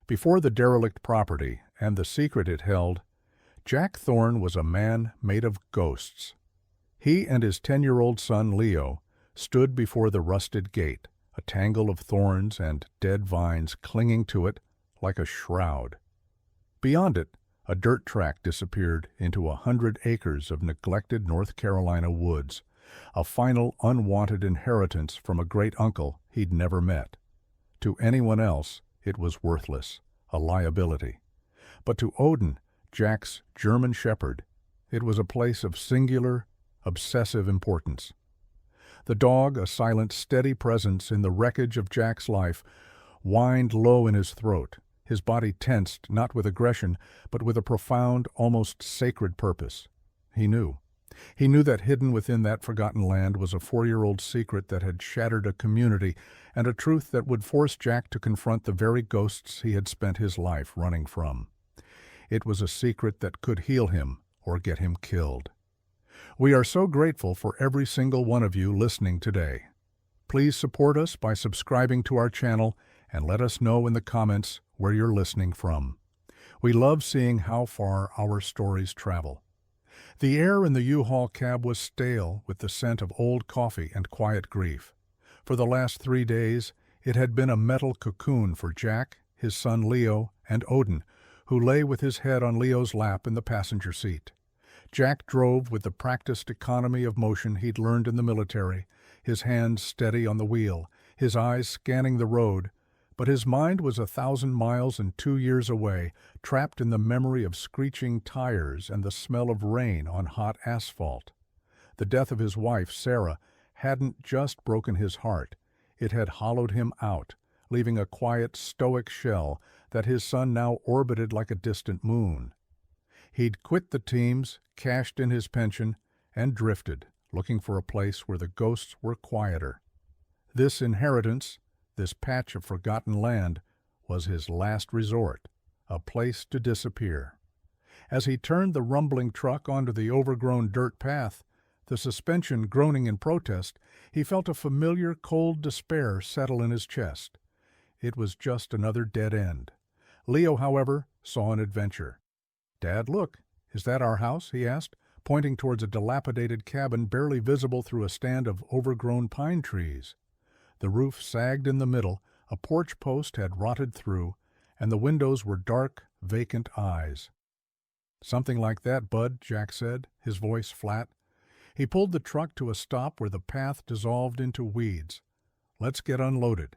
Before the derelict property and the secret it held, Jack Thorne was a man made of ghosts. He and his 10-year-old son Leo stood before the rusted gate, a tangle of thorns and dead vines clinging to it like a shroud. Beyond it, a dirt track disappeared into 100 acres of neglected North Carolina woods, a final unwanted inheritance from a great-uncle he'd never met. To anyone else, it was worthless, a liability. But to Odin, Jack's German shepherd, it was a place of singular, obsessive importance. The dog, a silent, steady presence in the wreckage of Jack's life, whined low in his throat, his body tensed not with aggression, but with a profound, almost sacred purpose. He knew. He knew that hidden within that forgotten land was a 4-year-old secret that had shattered a community, and a truth that would force Jack to confront the very ghosts he had spent his life running from. It was a secret that could heal him or get him killed. We are so grateful for every single one of you listening today. Please support us by subscribing to our channel and let us know in the comments where you're listening from. We love seeing how far our stories travel. The air in the U-Haul cab was stale with the scent of old coffee and quiet grief. For the last 3 days, it had been a metal cocoon for Jack, his son Leo, and Odin, who lay with his head on Leo's lap in the passenger seat. Jack drove with the practiced economy of motion he'd learned in the military, his hands steady on the wheel, his eyes scanning the road, but his mind was 1,000 miles and 2 years away, trapped in the memory of screeching tires and the smell of rain on hot asphalt. The death of his wife, Sarah, hadn't just broken his heart. It had hollowed him out, leaving a quiet, stoic shell that his son now orbited like a distant moon. He'd quit the teams, cashed in his pension, and drifted, looking for a place where the ghosts were quieter. This inheritance, this patch of forgotten land, was his last resort, a place to disappear. As he turned the rumbling truck onto the overgrown dirt path, the suspension groaning in protest, he felt a familiar cold despair settle in his chest. It was just another dead end. Leo, however, saw an adventure. "Dad, look, is that our house?" he asked, pointing towards a dilapidated cabin barely visible through a stand of overgrown pine trees. The roof sagged in the middle, a porch post had rotted through, and the windows were dark, vacant eyes. "Something like that, Bud," Jack said, his voice flat. He pulled the truck to a stop where the path dissolved into weeds. "Let's get unloaded."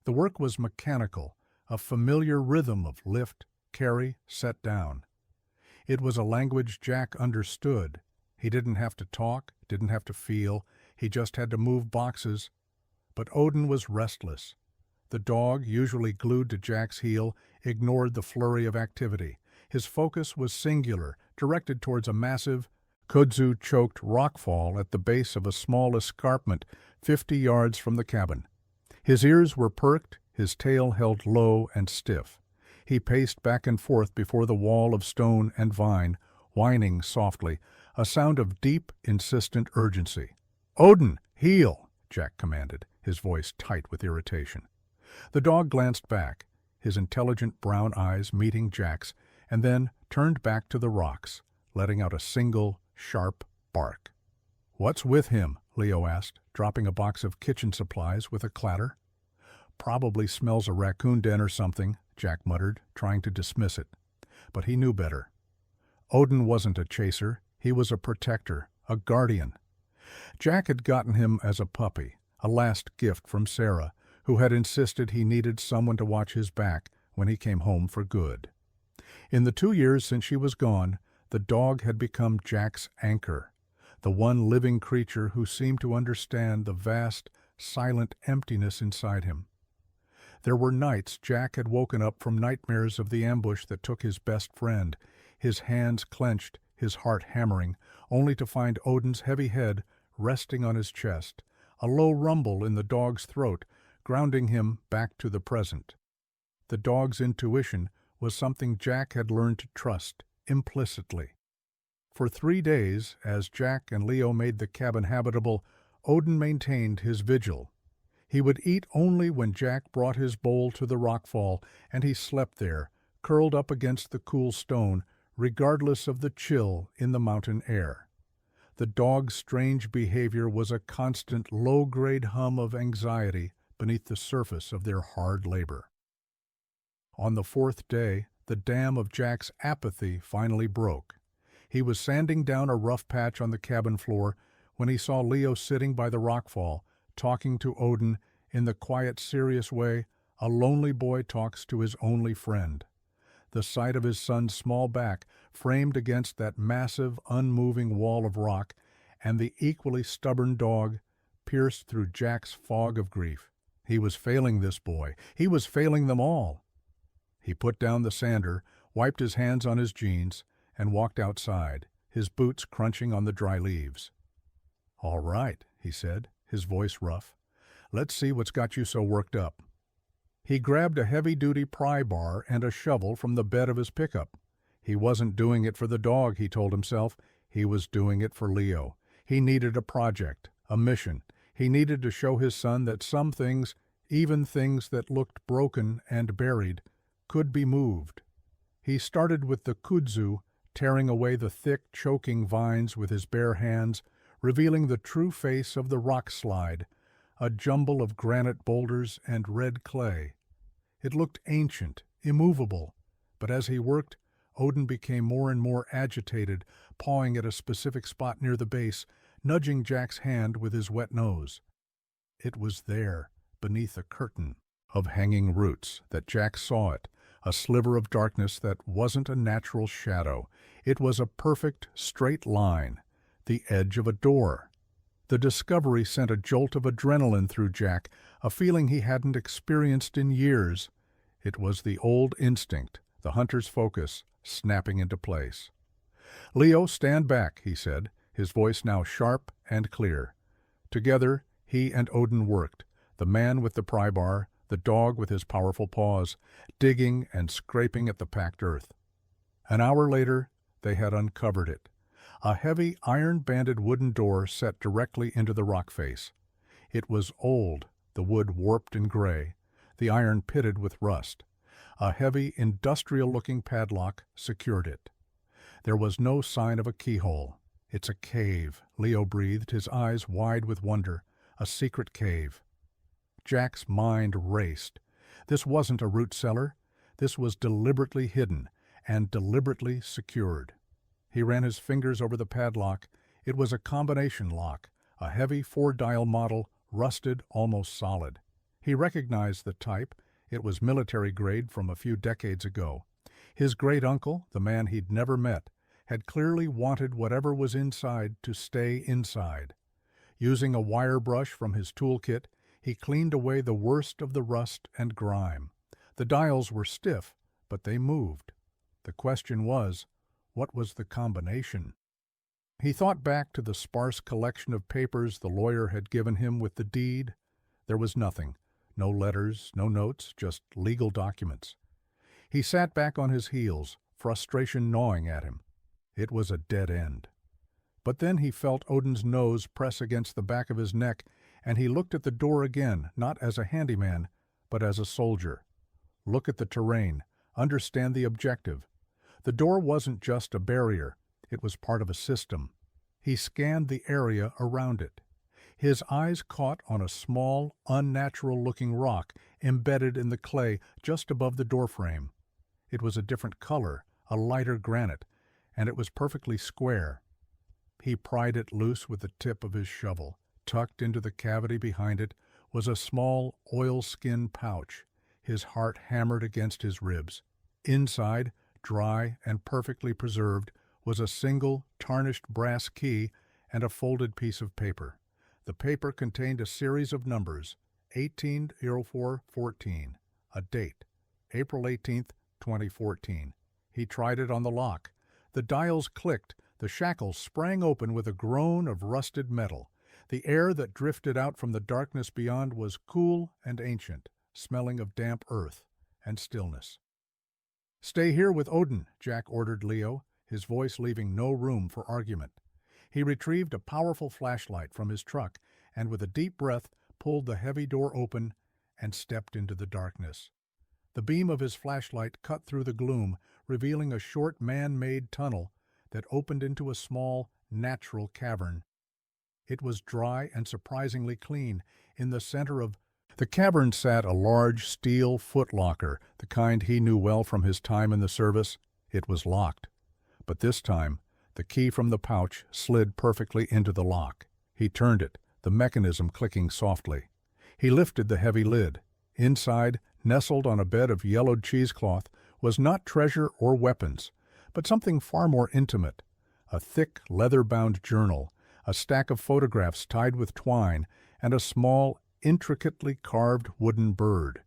The work was mechanical, a familiar rhythm of lift, carry, set down. It was a language Jack understood. He didn't have to talk, didn't have to feel, he just had to move boxes. But Odin was restless. The dog, usually glued to Jack's heel, ignored the flurry of activity. His focus was singular, directed towards a massive, kudzu-choked rockfall at the base of a small escarpment 50 yards from the cabin. His ears were perked, his tail held low and stiff. He paced back and forth before the wall of stone and vine, whining softly, a sound of deep, insistent urgency. "Odin, heel!" Jack commanded, his voice tight with irritation. The dog glanced back, his intelligent brown eyes meeting Jack's, and then turned back to the rocks, letting out a single, sharp bark. "What's with him?" Leo asked, dropping a box of kitchen supplies with a clatter. "Probably smells a raccoon den or something," Jack muttered, trying to dismiss it. But he knew better. Odin wasn't a chaser, he was a protector, a guardian. Jack had gotten him as a puppy, a last gift from Sarah, who had insisted he needed someone to watch his back when he came home for good. In the 2 years since she was gone, the dog had become Jack's anchor, the one living creature who seemed to understand the vast, silent emptiness inside him. There were nights Jack had woken up from nightmares of the ambush that took his best friend, his hands clenched, his heart hammering, only to find Odin's heavy head resting on his chest, a low rumble in the dog's throat, grounding him back to the present. The dog's intuition was something Jack had learned to trust, implicitly. For 3 days, as Jack and Leo made the cabin habitable, Odin maintained his vigil. He would eat only when Jack brought his bowl to the rockfall, and he slept there, curled up against the cool stone, regardless of the chill in the mountain air. The dog's strange behavior was a constant low-grade hum of anxiety beneath the surface of their hard labor. On the fourth day, the dam of Jack's apathy finally broke. He was sanding down a rough patch on the cabin floor when he saw Leo sitting by the rockfall, talking to Odin in the quiet, serious way a lonely boy talks to his only friend. The sight of his son's small back framed against that massive, unmoving wall of rock, and the equally stubborn dog, pierced through Jack's fog of grief. He was failing this boy. He was failing them all. He put down the sander, wiped his hands on his jeans, and walked outside, his boots crunching on the dry leaves. "All right," he said, his voice rough. "Let's see what's got you so worked up." He grabbed a heavy-duty pry bar and a shovel from the bed of his pickup. He wasn't doing it for the dog, he told himself. He was doing it for Leo. He needed a project, a mission. He needed to show his son that some things, even things that looked broken and buried, could be moved. He started with the kudzu, tearing away the thick, choking vines with his bare hands, revealing the true face of the rock slide, a jumble of granite boulders and red clay. It looked ancient, immovable, but as he worked, Odin became more and more agitated, pawing at a specific spot near the base, nudging Jack's hand with his wet nose. It was there, beneath a curtain of hanging roots, that Jack saw it, a sliver of darkness that wasn't a natural shadow. It was a perfect, straight line, the edge of a door. The discovery sent a jolt of adrenaline through Jack, a feeling he hadn't experienced in years. It was the old instinct, the hunter's focus, snapping into place. "Leo, stand back," he said, his voice now sharp and clear. Together, he and Odin worked, the man with the pry bar, the dog with his powerful paws, digging and scraping at the packed earth. An hour later, they had uncovered it. A heavy, iron-banded wooden door set directly into the rock face. It was old, the wood warped and gray, the iron pitted with rust. A heavy, industrial-looking padlock secured it. There was no sign of a keyhole. "It's a cave," Leo breathed, his eyes wide with wonder. "A secret cave." Jack's mind raced. This wasn't a root cellar. This was deliberately hidden and deliberately secured. He ran his fingers over the padlock. It was a combination lock, a heavy 4-dial model, rusted, almost solid. He recognized the type. It was military grade from a few decades ago. His great-uncle, the man he'd never met, had clearly wanted whatever was inside to stay inside. Using a wire brush from his toolkit, he cleaned away the worst of the rust and grime. The dials were stiff, but they moved. The question was, what was the combination? He thought back to the sparse collection of papers the lawyer had given him with the deed. There was nothing. No letters, no notes, just legal documents. He sat back on his heels, frustration gnawing at him. It was a dead end. But then he felt Odin's nose press against the back of his neck, and he looked at the door again, not as a handyman, but as a soldier. Look at the terrain, understand the objective. The door wasn't just a barrier, it was part of a system. He scanned the area around it. His eyes caught on a small, unnatural-looking rock embedded in the clay just above the doorframe. It was a different color, a lighter granite, and it was perfectly square. He pried it loose with the tip of his shovel. Tucked into the cavity behind it was a small oilskin pouch. His heart hammered against his ribs. Inside, dry and perfectly preserved, was a single, tarnished brass key and a folded piece of paper. The paper contained a series of numbers, 180414, a date, April 18th, 2014. He tried it on the lock. The dials clicked, the shackles sprang open with a groan of rusted metal. The air that drifted out from the darkness beyond was cool and ancient, smelling of damp earth and stillness. "Stay here with Odin," Jack ordered Leo, his voice leaving no room for argument. He retrieved a powerful flashlight from his truck and with a deep breath pulled the heavy door open, and stepped into the darkness. The beam of his flashlight cut through the gloom, revealing a short man-made tunnel that opened into a small, natural cavern. It was dry and surprisingly clean. In the center of the cavern sat a large steel footlocker, the kind he knew well from his time in the service. It was locked, but this time the key from the pouch slid perfectly into the lock. He turned it, the mechanism clicking softly. He lifted the heavy lid. Inside, nestled on a bed of yellowed cheesecloth, was not treasure or weapons, but something far more intimate. A thick, leather-bound journal, a stack of photographs tied with twine, and a small, intricately carved wooden bird.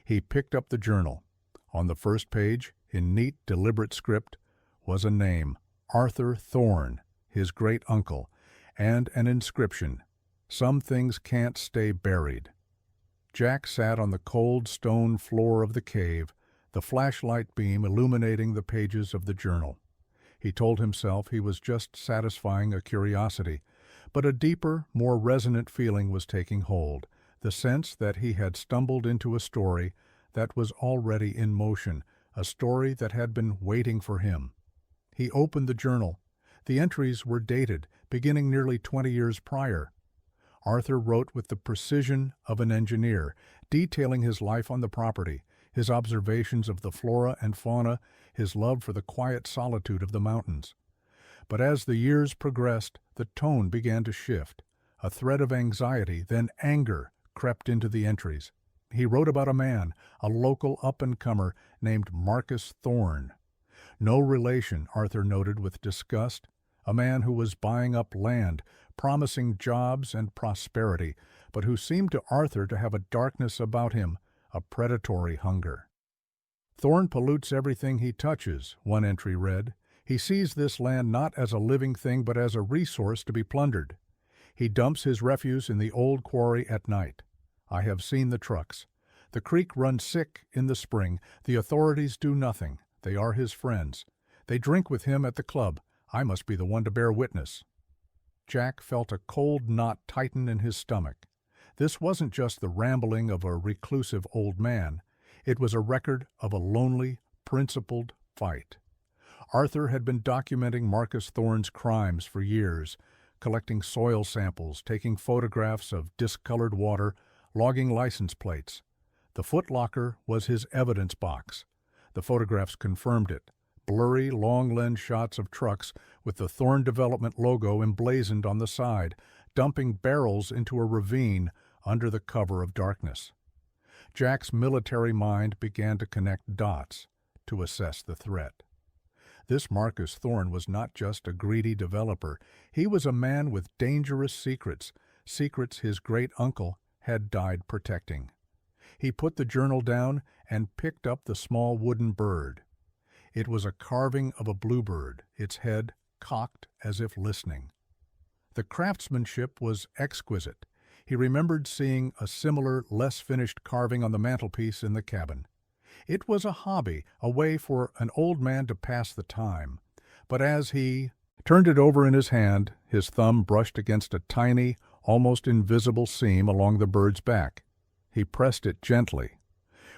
He picked up the journal. On the first page, in neat, deliberate script, was a name, Arthur Thorne, his great-uncle, and an inscription, "Some things can't stay buried." Jack sat on the cold stone floor of the cave, the flashlight beam illuminating the pages of the journal. He told himself he was just satisfying a curiosity, but a deeper, more resonant feeling was taking hold, the sense that he had stumbled into a story that was already in motion, a story that had been waiting for him. He opened the journal. The entries were dated, beginning nearly 20 years prior. Arthur wrote with the precision of an engineer, detailing his life on the property, his observations of the flora and fauna, his love for the quiet solitude of the mountains. But as the years progressed, the tone began to shift. A thread of anxiety, then anger, crept into the entries. He wrote about a man, a local up-and-comer named Marcus Thorne. No relation, Arthur noted with disgust. A man who was buying up land, promising jobs and prosperity, but who seemed to Arthur to have a darkness about him, a predatory hunger. "Thorne pollutes everything he touches," one entry read. "He sees this land not as a living thing but as a resource to be plundered. He dumps his refuse in the old quarry at night. I have seen the trucks. The creek runs sick in the spring. The authorities do nothing. They are his friends. They drink with him at the club. I must be the one to bear witness." Jack felt a cold knot tighten in his stomach. This wasn't just the rambling of a reclusive old man. It was a record of a lonely, principled fight. Arthur had been documenting Marcus Thorne's crimes for years, collecting soil samples, taking photographs of discolored water, logging license plates. The footlocker was his evidence box. The photographs confirmed it. Blurry, long-lens shots of trucks with the Thorne Development logo emblazoned on the side, dumping barrels into a ravine under the cover of darkness. Jack's military mind began to connect dots to assess the threat. This Marcus Thorne was not just a greedy developer. He was a man with dangerous secrets, secrets his great-uncle had died protecting. He put the journal down and picked up the small wooden bird. It was a carving of a bluebird, its head cocked as if listening. The craftsmanship was exquisite. He remembered seeing a similar, less finished carving on the mantelpiece in the cabin. It was a hobby, a way for an old man to pass the time. But as he turned it over in his hand, his thumb brushed against a tiny, almost invisible seam along the bird's back. He pressed it gently.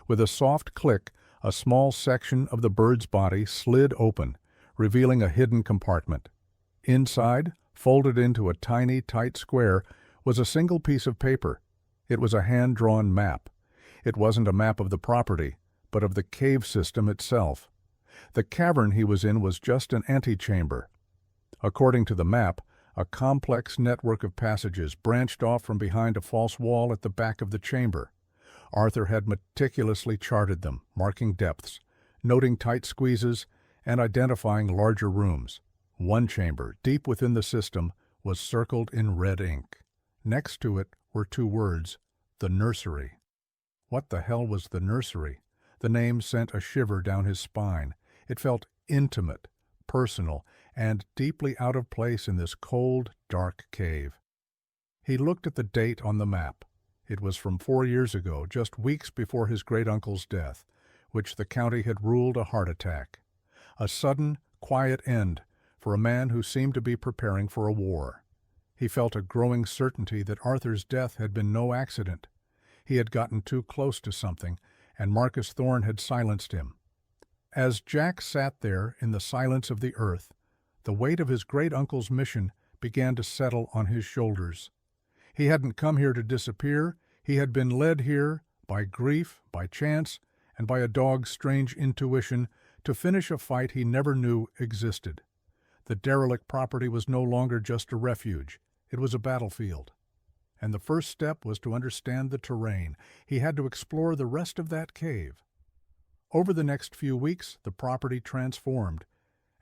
With a soft click, a small section of the bird's body slid open, revealing a hidden compartment. Inside, folded into a tiny, tight square, was a single piece of paper. It was a hand-drawn map. It wasn't a map of the property, but of the cave system itself. The cavern he was in was just an antechamber. According to the map, a complex network of passages branched off from behind a false wall at the back of the chamber. Arthur had meticulously charted them, marking depths, noting tight squeezes, and identifying larger rooms. One chamber, deep within the system, was circled in red ink. Next to it were two words, the nursery. What the hell was the nursery? The name sent a shiver down his spine. It felt intimate, personal, and deeply out of place in this cold, dark cave. He looked at the date on the map. It was from 4 years ago, just weeks before his great-uncle's death, which the county had ruled a heart attack. A sudden, quiet end for a man who seemed to be preparing for a war. He felt a growing certainty that Arthur's death had been no accident. He had gotten too close to something, and Marcus Thorne had silenced him. As Jack sat there in the silence of the earth, the weight of his great-uncle's mission began to settle on his shoulders. He hadn't come here to disappear. He had been led here, by grief, by chance, and by a dog's strange intuition, to finish a fight he never knew existed. The derelict property was no longer just a refuge. It was a battlefield. And the first step was to understand the terrain. He had to explore the rest of that cave. Over the next few weeks, the property transformed,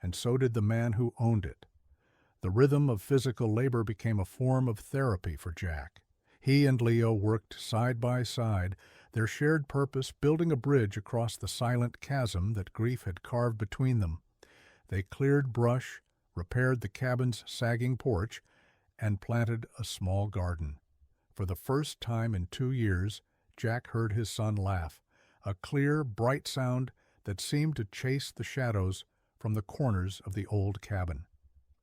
and so did the man who owned it. The rhythm of physical labor became a form of therapy for Jack. He and Leo worked side by side, their shared purpose building a bridge across the silent chasm that grief had carved between them. They cleared brush, repaired the cabin's sagging porch, and planted a small garden. For the first time in 2 years, Jack heard his son laugh, a clear, bright sound that seemed to chase the shadows from the corners of the old cabin.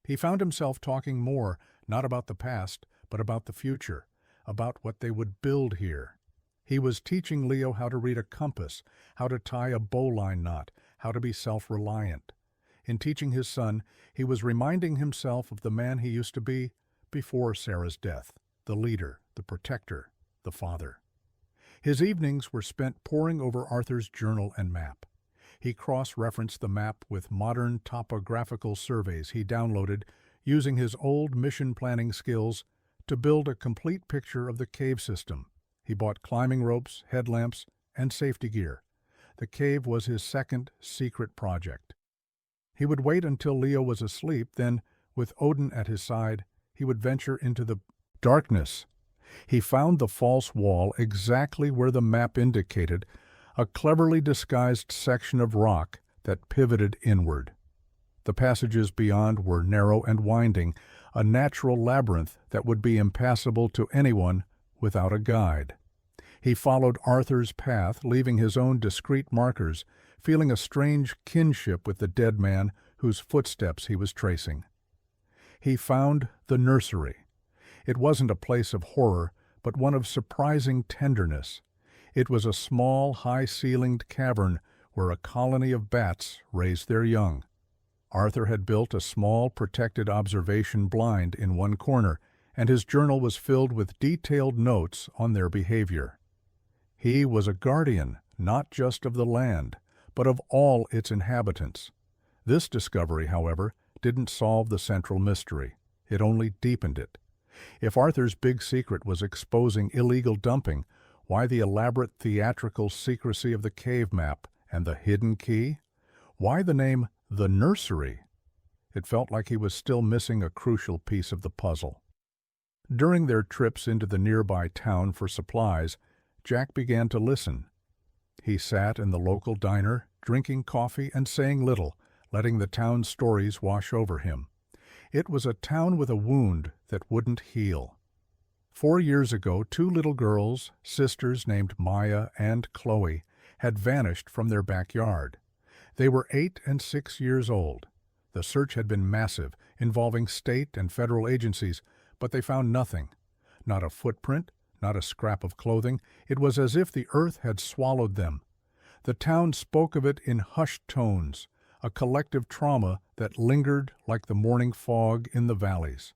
He found himself talking more, not about the past, but about the future, about what they would build here. He was teaching Leo how to read a compass, how to tie a bowline knot, how to be self-reliant. In teaching his son, he was reminding himself of the man he used to be before Sarah's death, the leader, the protector, the father. His evenings were spent poring over Arthur's journal and map. He cross-referenced the map with modern topographical surveys he downloaded using his old mission planning skills to build a complete picture of the cave system. He bought climbing ropes, headlamps, and safety gear. The cave was his second secret project. He would wait until Leo was asleep, then, with Odin at his side, he would venture into the darkness. He found the false wall exactly where the map indicated, a cleverly disguised section of rock that pivoted inward. The passages beyond were narrow and winding, a natural labyrinth that would be impassable to anyone without a guide. He followed Arthur's path, leaving his own discreet markers, feeling a strange kinship with the dead man whose footsteps he was tracing. He found the nursery. It wasn't a place of horror, but one of surprising tenderness. It was a small, high-ceilinged cavern where a colony of bats raised their young. Arthur had built a small, protected observation blind in one corner, and his journal was filled with detailed notes on their behavior. He was a guardian, not just of the land, but of all its inhabitants. This discovery, however, didn't solve the central mystery. It only deepened it. If Arthur's big secret was exposing illegal dumping, why the elaborate theatrical secrecy of the cave map and the hidden key? Why the name The Nursery? It felt like he was still missing a crucial piece of the puzzle. During their trips into the nearby town for supplies, Jack began to listen. He sat in the local diner, drinking coffee and saying little, letting the town's stories wash over him. It was a town with a wound that wouldn't heal. 4 years ago, 2 little girls, sisters named Maya and Chloe, had vanished from their backyard. They were 8 and 6 years old. The search had been massive, involving state and federal agencies, but they found nothing. Not a footprint, not a scrap of clothing. It was as if the earth had swallowed them. The town spoke of it in hushed tones, a collective trauma that lingered like the morning fog in the valleys.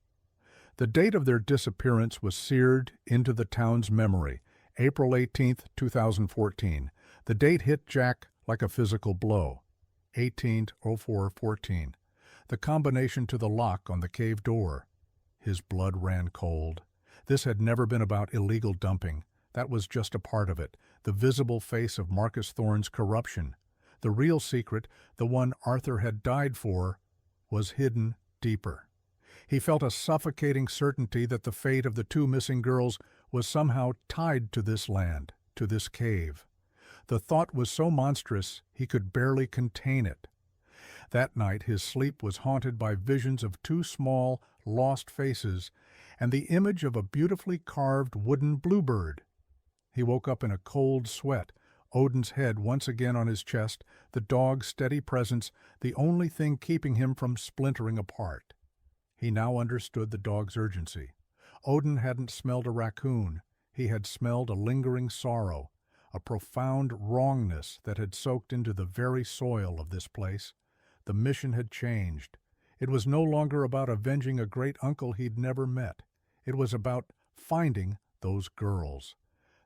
The date of their disappearance was seared into the town's memory, April 18, 2014. The date hit Jack like a physical blow, 18:04:14. The combination to the lock on the cave door. His blood ran cold. This had never been about illegal dumping. That was just a part of it, the visible face of Marcus Thorne's corruption. The real secret, the one Arthur had died for, was hidden deeper. He felt a suffocating certainty that the fate of the 2 missing girls was somehow tied to this land, to this cave. The thought was so monstrous he could barely contain it. That night his sleep was haunted by visions of 2 small, lost faces and the image of a beautifully carved wooden bluebird. He woke up in a cold sweat, Odin's head once again on his chest, the dog's steady presence, the only thing keeping him from splintering apart. He now understood the dog's urgency. Odin hadn't smelled a raccoon. He had smelled a lingering sorrow, a profound wrongness that had soaked into the very soil of this place. The mission had changed. It was no longer about avenging a great uncle he'd never met. It was about finding those girls.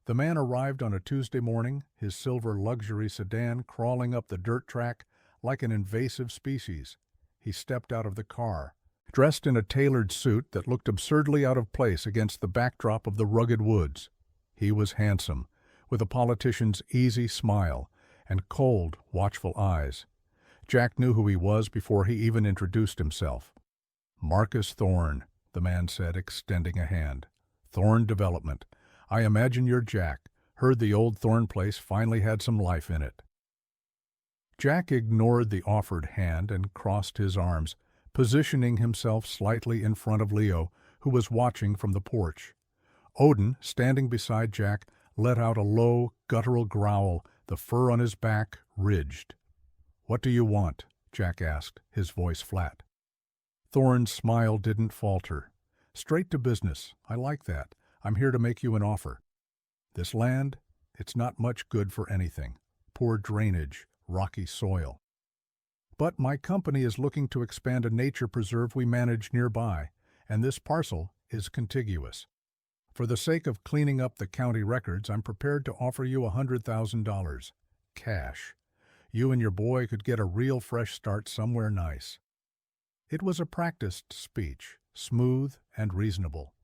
The man arrived on a Tuesday morning, his silver luxury sedan crawling up the dirt track like an invasive species. He stepped out of the car, dressed in a tailored suit that looked absurdly out of place against the backdrop of the rugged woods. He was handsome, with a politician's easy smile and cold, watchful eyes. Jack knew who he was before he even introduced himself. "Marcus Thorne," the man said, extending a hand. "Thorne Development. I imagine you're Jack. Heard the old Thorne place finally had some life in it." Jack ignored the offered hand and crossed his arms, positioning himself slightly in front of Leo, who was watching from the porch. Odin, standing beside Jack, let out a low, guttural growl, the fur on his back ridged. "What do you want?" Jack asked, his voice flat. Thorne's smile didn't falter. "Straight to business. I like that. I'm here to make you an offer. This land, it's not much good for anything. Poor drainage, rocky soil. But my company is looking to expand a nature preserve we manage nearby, and this parcel is contiguous. For the sake of cleaning up the county records, I'm prepared to offer you $100,000. Cash. You and your boy could get a real fresh start somewhere nice." It was a practiced speech, smooth and reasonable.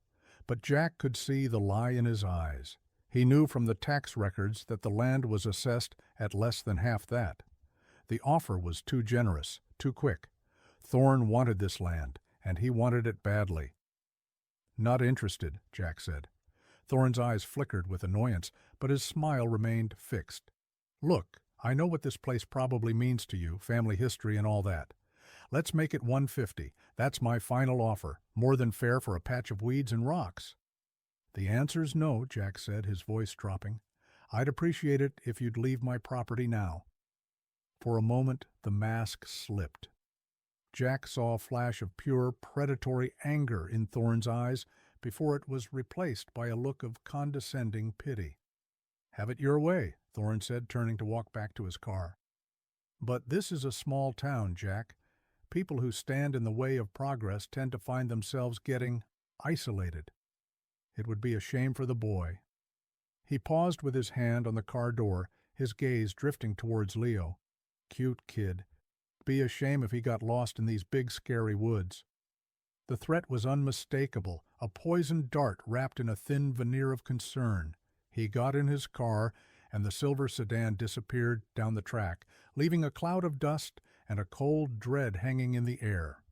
But Jack could see the lie in his eyes. He knew from the tax records that the land was assessed at less than half that. The offer was too generous, too quick. Thorne wanted this land, and he wanted it badly. "Not interested," Jack said. Thorne's eyes flickered with annoyance, but his smile remained fixed. "Look, I know what this place probably means to you, family history and all that. Let's make it $150. That's my final offer, more than fair for a patch of weeds and rocks." "The answer's no," Jack said, his voice dropping. "I'd appreciate it if you'd leave my property now." For a moment, the mask slipped. Jack saw a flash of pure, predatory anger in Thorne's eyes before it was replaced by a look of condescending pity. "Have it your way," Thorne said, turning to walk back to his car. "But this is a small town, Jack. People who stand in the way of progress tend to find themselves getting isolated. It would be a shame for the boy." He paused with his hand on the car door, his gaze drifting towards Leo. "Cute kid. Be a shame if he got lost in these big, scary woods." The threat was unmistakable, a poisoned dart wrapped in a thin veneer of concern. He got in his car, and the silver sedan disappeared down the track, leaving a cloud of dust and a cold dread hanging in the air.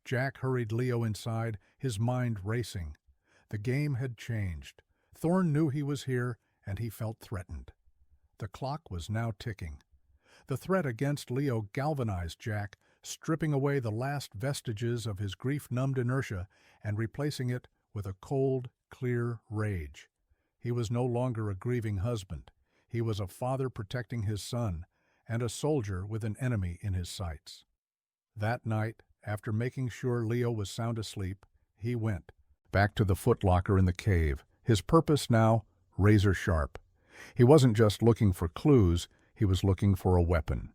Jack hurried Leo inside, his mind racing. The game had changed. Thorne knew he was here, and he felt threatened. The clock was now ticking. The threat against Leo galvanized Jack, stripping away the last vestiges of his grief-numbed inertia and replacing it with a cold, clear rage. He was no longer a grieving husband. He was a father protecting his son, and a soldier with an enemy in his sights. That night, after making sure Leo was sound asleep, he went back to the footlocker in the cave, his purpose now razor sharp. He wasn't just looking for clues, he was looking for a weapon.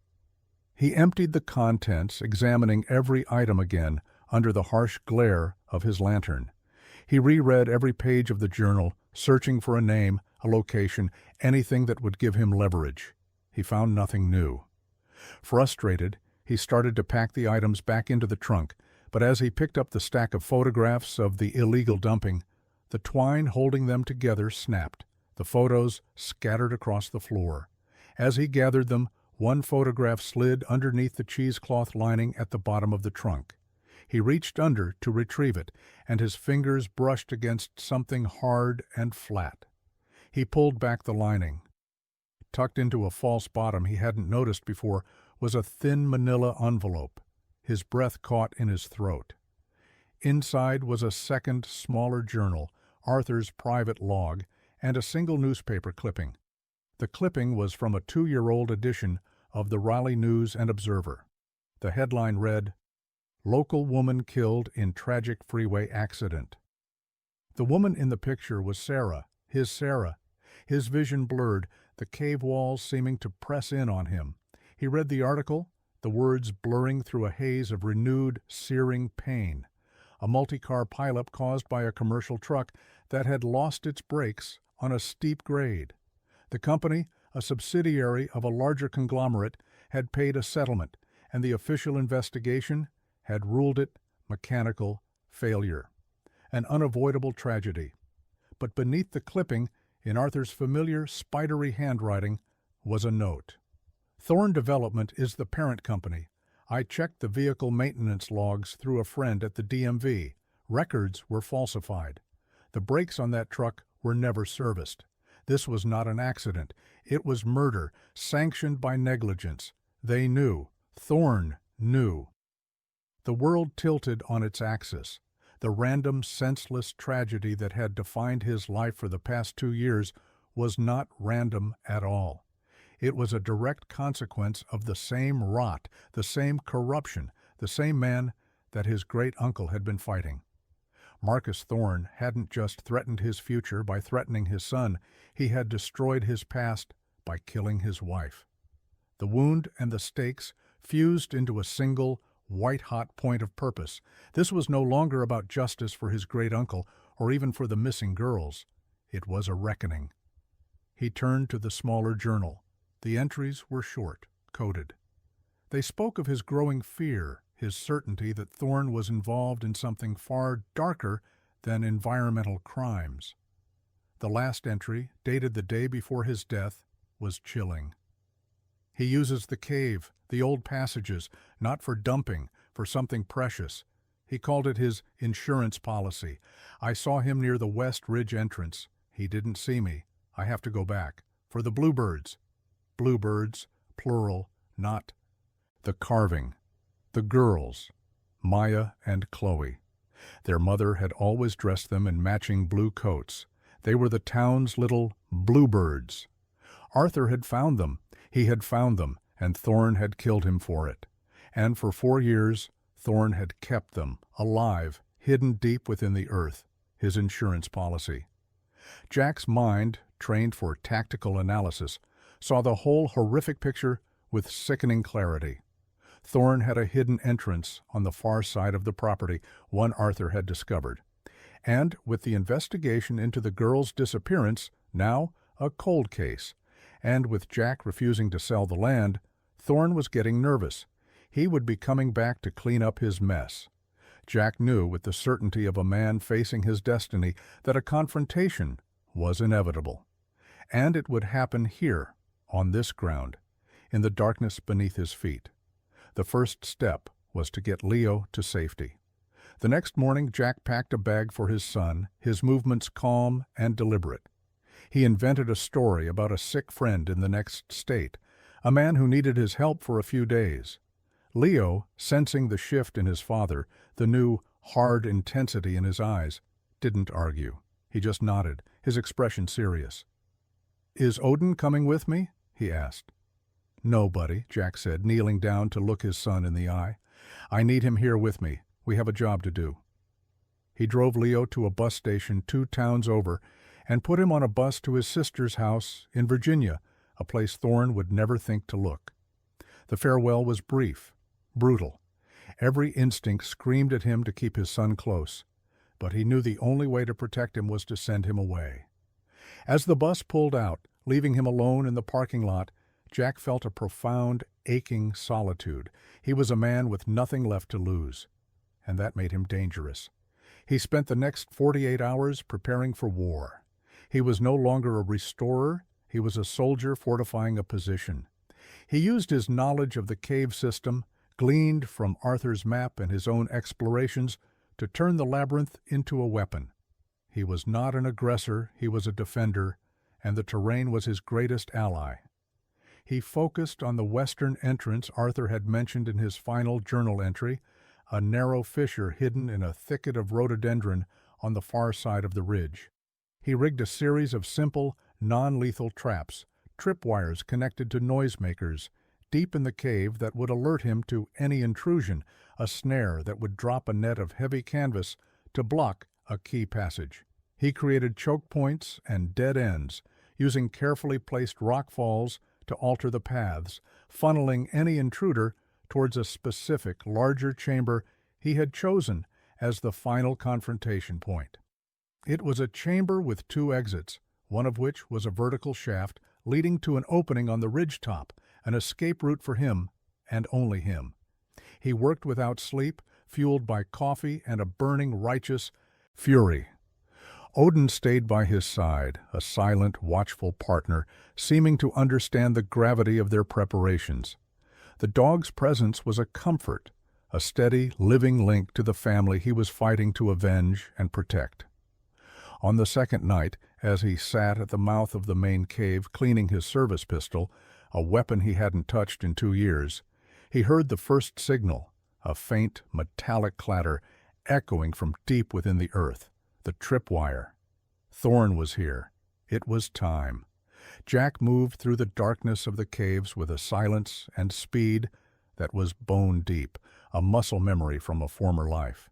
He emptied the contents, examining every item again under the harsh glare of his lantern. He reread every page of the journal, searching for a name, a location, anything that would give him leverage. He found nothing new. Frustrated, he started to pack the items back into the trunk, but as he picked up the stack of photographs of the illegal dumping, the twine holding them together snapped. The photos scattered across the floor. As he gathered them, one photograph slid underneath the cheesecloth lining at the bottom of the trunk. He reached under to retrieve it, and his fingers brushed against something hard and flat. He pulled back the lining. Tucked into a false bottom he hadn't noticed before was a thin manila envelope. His breath caught in his throat. Inside was a second, smaller journal, Arthur's private log, and a single newspaper clipping. The clipping was from a 2-year-old edition of the Raleigh News and Observer. The headline read, Local woman killed in tragic freeway accident. The woman in the picture was Sarah. His vision blurred, the cave walls seeming to press in on him. He read the article, the words blurring through a haze of renewed, searing pain. A multi-car pileup caused by a commercial truck that had lost its brakes on a steep grade. The company, a subsidiary of a larger conglomerate, had paid a settlement, and the official investigation had ruled it mechanical failure. An unavoidable tragedy. But beneath the clipping, in Arthur's familiar, spidery handwriting, was a note. Thorn Development is the parent company. I checked the vehicle maintenance logs through a friend at the DMV. Records were falsified. The brakes on that truck were never serviced. This was not an accident. It was murder, sanctioned by negligence. They knew. Thorn knew. The world tilted on its axis. The random, senseless tragedy that had defined his life for the past 2 years was not random at all. It was a direct consequence of the same rot, the same corruption, the same man that his great-uncle had been fighting. Marcus Thorn hadn't just threatened his future by threatening his son, he had destroyed his past by killing his wife. The wound and the stakes fused into a single, white-hot point of purpose. This was no longer about justice for his great-uncle or even for the missing girls. It was a reckoning. He turned to the smaller journal. The entries were short, coded. They spoke of his growing fear, his certainty that Thorn was involved in something far darker than environmental crimes. The last entry, dated the day before his death, was chilling. He uses the cave, the old passages, not for dumping, for something precious. He called it his insurance policy. I saw him near the West Ridge entrance. He didn't see me. I have to go back. For the bluebirds. Bluebirds, plural, not. The carving. The girls. Maya and Chloe. Their mother had always dressed them in matching blue coats. They were the town's little bluebirds. Arthur had found them. He had found them, and Thorn had killed him for it. And for 4 years, Thorn had kept them, alive, hidden deep within the earth, his insurance policy. Jack's mind, trained for tactical analysis, saw the whole horrific picture with sickening clarity. Thorn had a hidden entrance on the far side of the property, one Arthur had discovered. And with the investigation into the girl's disappearance, now a cold case, and with Jack refusing to sell the land, Thorn was getting nervous. He would be coming back to clean up his mess. Jack knew with the certainty of a man facing his destiny that a confrontation was inevitable. And it would happen here, on this ground, in the darkness beneath his feet. The first step was to get Leo to safety. The next morning Jack packed a bag for his son, his movements calm and deliberate. He invented a story about a sick friend in the next state, a man who needed his help for a few days. Leo, sensing the shift in his father, the new, hard intensity in his eyes, didn't argue. He just nodded, his expression serious. "Is Odin coming with me?" he asked. "No, buddy," Jack said, kneeling down to look his son in the eye. "I need him here with me. We have a job to do." He drove Leo to a bus station 2 towns over and put him on a bus to his sister's house in Virginia, a place Thorn would never think to look. The farewell was brief, brutal. Every instinct screamed at him to keep his son close, but he knew the only way to protect him was to send him away. As the bus pulled out, leaving him alone in the parking lot, Jack felt a profound, aching solitude. He was a man with nothing left to lose, and that made him dangerous. He spent the next 48 hours preparing for war. He was no longer a restorer, he was a soldier fortifying a position. He used his knowledge of the cave system, gleaned from Arthur's map and his own explorations, to turn the labyrinth into a weapon. He was not an aggressor, he was a defender, and the terrain was his greatest ally. He focused on the western entrance Arthur had mentioned in his final journal entry, a narrow fissure hidden in a thicket of rhododendron on the far side of the ridge. He rigged a series of simple, non-lethal traps, tripwires connected to noisemakers, deep in the cave that would alert him to any intrusion, a snare that would drop a net of heavy canvas to block a key passage. He created choke points and dead ends, using carefully placed rock falls to alter the paths, funneling any intruder towards a specific, larger chamber he had chosen as the final confrontation point. It was a chamber with 2 exits, one of which was a vertical shaft leading to an opening on the ridge top, an escape route for him, and only him. He worked without sleep, fueled by coffee and a burning, righteous fury. Odin stayed by his side, a silent, watchful partner, seeming to understand the gravity of their preparations. The dog's presence was a comfort, a steady, living link to the family he was fighting to avenge and protect. On the second night, as he sat at the mouth of the main cave cleaning his service pistol, a weapon he hadn't touched in 2 years, he heard the first signal, a faint, metallic clatter echoing from deep within the earth, the tripwire. Thorn was here. It was time. Jack moved through the darkness of the caves with a silence and speed that was bone deep, a muscle memory from a former life.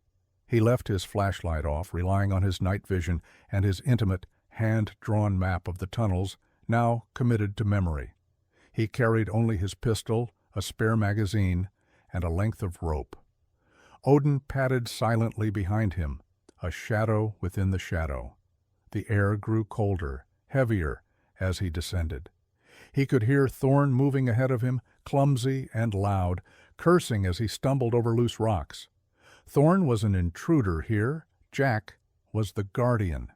He left his flashlight off, relying on his night vision and his intimate, hand-drawn map of the tunnels, now committed to memory. He carried only his pistol, a spare magazine, and a length of rope. Odin padded silently behind him, a shadow within the shadow. The air grew colder, heavier, as he descended. He could hear Thorn moving ahead of him, clumsy and loud, cursing as he stumbled over loose rocks. Thorn was an intruder here. Jack was the guardian.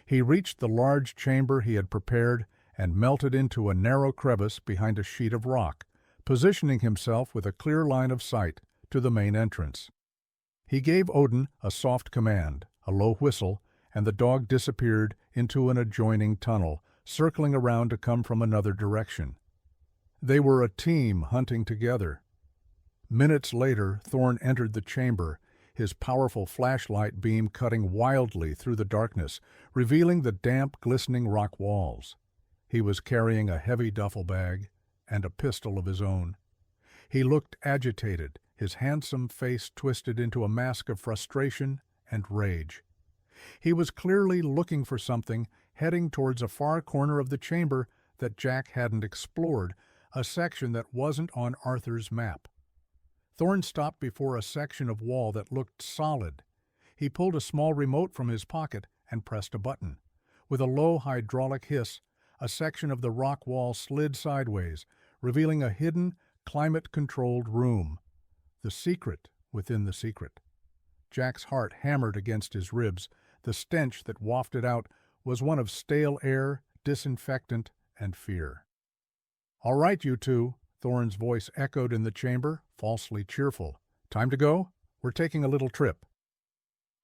He reached the large chamber he had prepared and melted into a narrow crevice behind a sheet of rock, positioning himself with a clear line of sight to the main entrance. He gave Odin a soft command, a low whistle, and the dog disappeared into an adjoining tunnel, circling around to come from another direction. They were a team hunting together. Minutes later, Thorn entered the chamber, his powerful flashlight beam cutting wildly through the darkness, revealing the damp, glistening rock walls. He was carrying a heavy duffel bag and a pistol of his own. He looked agitated, his handsome face twisted into a mask of frustration and rage. He was clearly looking for something, heading towards a far corner of the chamber that Jack hadn't explored, a section that wasn't on Arthur's map. Thorn stopped before a section of wall that looked solid. He pulled a small remote from his pocket and pressed a button. With a low hydraulic hiss, a section of the rock wall slid sideways, revealing a hidden, climate-controlled room. The secret within the secret. Jack's heart hammered against his ribs. The stench that wafted out was one of stale air, disinfectant, and fear. "All right, you two," Thorn's voice echoed in the chamber, falsely cheerful. "Time to go? We're taking a little trip."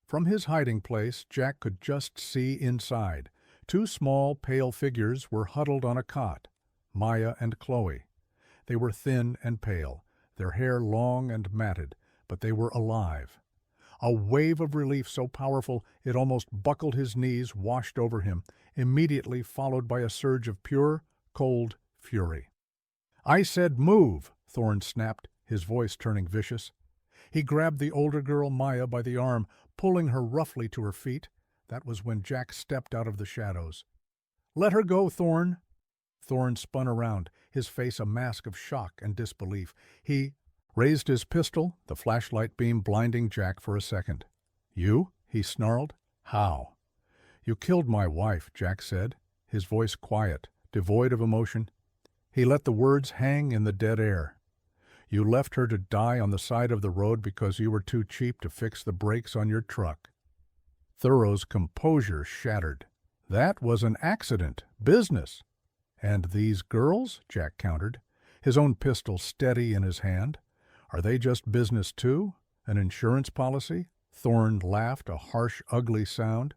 From his hiding place, Jack could just see inside. 2 small, pale figures were huddled on a cot, Maya and Chloe. They were thin and pale, their hair long and matted, but they were alive. A wave of relief so powerful it almost buckled his knees washed over him, immediately followed by a surge of pure, cold fury. "I said move!" Thorn snapped, his voice turning vicious. He grabbed the older girl Maya by the arm, pulling her roughly to her feet. That was when Jack stepped out of the shadows. "Let her go, Thorn!" Thorn spun around, his face a mask of shock and disbelief. He raised his pistol, the flashlight beam blinding Jack for a second. "You?" he snarled. "How?" "You killed my wife," Jack said, his voice quiet, devoid of emotion. He let the words hang in the dead air. "You left her to die on the side of the road because you were too cheap to fix the brakes on your truck." Thoreau's composure shattered. "That was an accident. Business." "And these girls?" Jack countered, his own pistol steady in his hand. "Are they just business too? An insurance policy?" Thorn laughed, a harsh, ugly sound.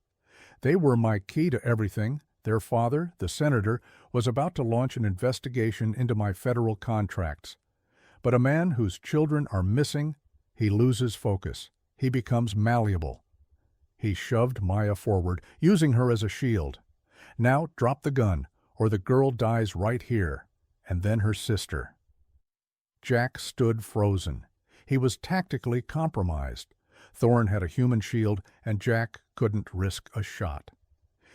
"They were my key to everything. Their father, the senator, was about to launch an investigation into my federal contracts. But a man whose children are missing, he loses focus. He becomes malleable." He shoved Maya forward, using her as a shield. "Now drop the gun, or the girl dies right here, and then her sister." Jack stood frozen. He was tactically compromised. Thorn had a human shield, and Jack couldn't risk a shot.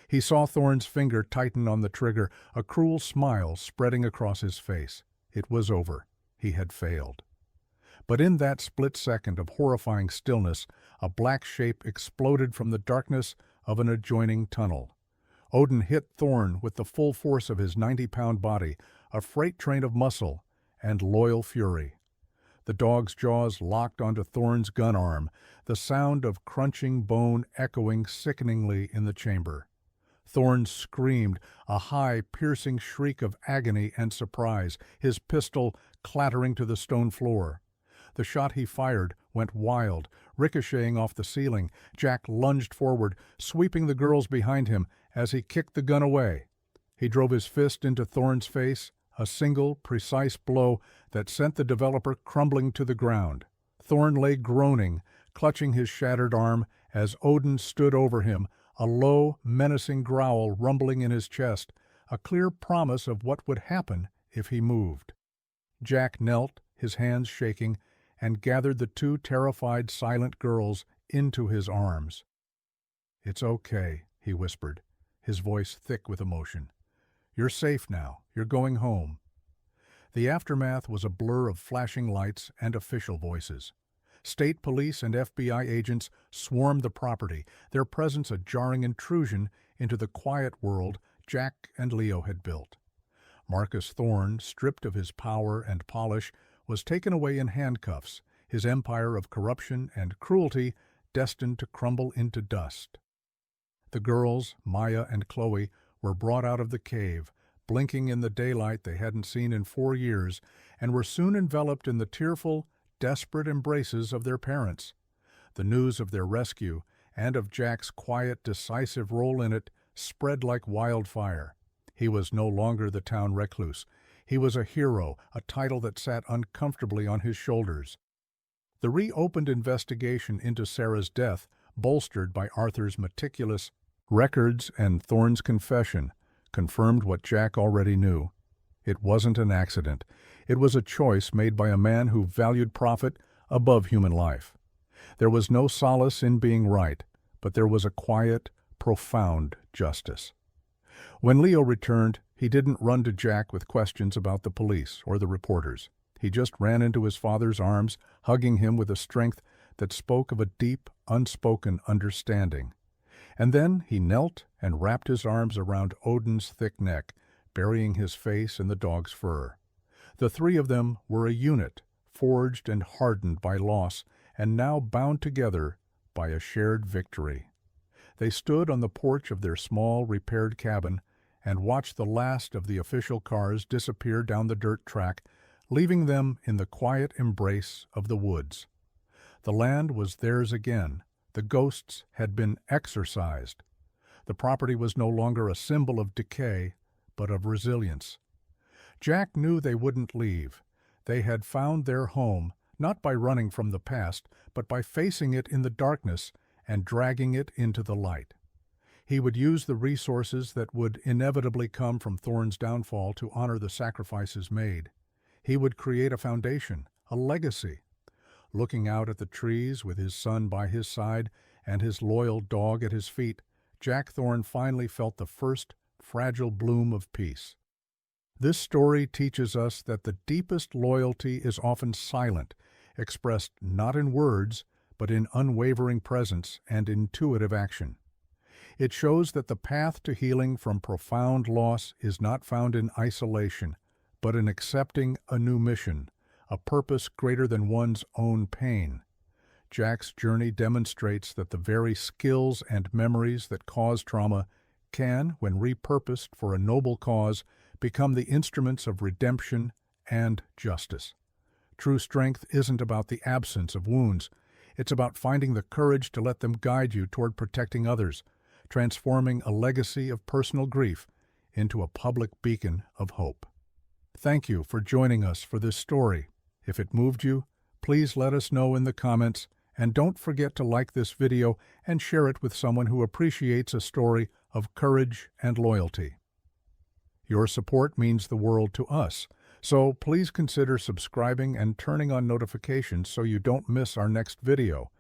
He saw Thorn's finger tighten on the trigger, a cruel smile spreading across his face. It was over. He had failed. But in that split second of horrifying stillness, a black shape exploded from the darkness of an adjoining tunnel. Odin hit Thorn with the full force of his 90-pound body, a freight train of muscle and loyal fury. The dog's jaws locked onto Thorn's gun arm, the sound of crunching bone echoing sickeningly in the chamber. Thorn screamed, a high, piercing shriek of agony and surprise, his pistol clattering to the stone floor. The shot he fired went wild, ricocheting off the ceiling. Jack lunged forward, sweeping the girls behind him as he kicked the gun away. He drove his fist into Thorn's face, a single, precise blow that sent the developer crumbling to the ground. Thorn lay groaning, clutching his shattered arm as Odin stood over him, a low, menacing growl rumbling in his chest, a clear promise of what would happen if he moved. Jack knelt, his hands shaking, and gathered the two terrified, silent girls into his arms. "It's okay," he whispered, his voice thick with emotion. "You're safe now. You're going home." The aftermath was a blur of flashing lights and official voices. State police and FBI agents swarmed the property, their presence a jarring intrusion into the quiet world Jack and Leo had built. Marcus Thorn, stripped of his power and polish, was taken away in handcuffs, his empire of corruption and cruelty destined to crumble into dust. The girls, Maya and Chloe, were brought out of the cave, blinking in the daylight they hadn't seen in 4 years, and were soon enveloped in the tearful, desperate embraces of their parents. The news of their rescue, and of Jack's quiet, decisive role in it, spread like wildfire. He was no longer the town recluse. He was a hero, a title that sat uncomfortably on his shoulders. The reopened investigation into Sarah's death, bolstered by Arthur's meticulous records and Thorn's confession, confirmed what Jack already knew. It wasn't an accident. It was a choice made by a man who valued profit above human life. There was no solace in being right, but there was a quiet, profound justice. When Leo returned, he didn't run to Jack with questions about the police or the reporters. He just ran into his father's arms, hugging him with a strength that spoke of a deep, unspoken understanding. And then he knelt and wrapped his arms around Odin's thick neck, burying his face in the dog's fur. The three of them were a unit, forged and hardened by loss, and now bound together by a shared victory. They stood on the porch of their small, repaired cabin and watched the last of the official cars disappear down the dirt track, leaving them in the quiet embrace of the woods. The land was theirs again. The ghosts had been exorcised. The property was no longer a symbol of decay, but of resilience. Jack knew they wouldn't leave. They had found their home, not by running from the past, but by facing it in the darkness and dragging it into the light. He would use the resources that would inevitably come from Thorn's downfall to honor the sacrifices made. He would create a foundation, a legacy. Looking out at the trees with his son by his side and his loyal dog at his feet, Jack Thorn finally felt the first fragile bloom of peace. This story teaches us that the deepest loyalty is often silent, expressed not in words, but in unwavering presence and intuitive action. It shows that the path to healing from profound loss is not found in isolation, but in accepting a new mission, a purpose greater than one's own pain. Jack's journey demonstrates that the very skills and memories that cause trauma can, when repurposed for a noble cause, become the instruments of redemption and justice. True strength isn't about the absence of wounds. It's about finding the courage to let them guide you toward protecting others, transforming a legacy of personal grief into a public beacon of hope. Thank you for joining us for this story. If it moved you, please let us know in the comments, and don't forget to like this video and share it with someone who appreciates a story of courage and loyalty. Your support means the world to us, So please consider subscribing and turning on notifications so you don't miss our next video.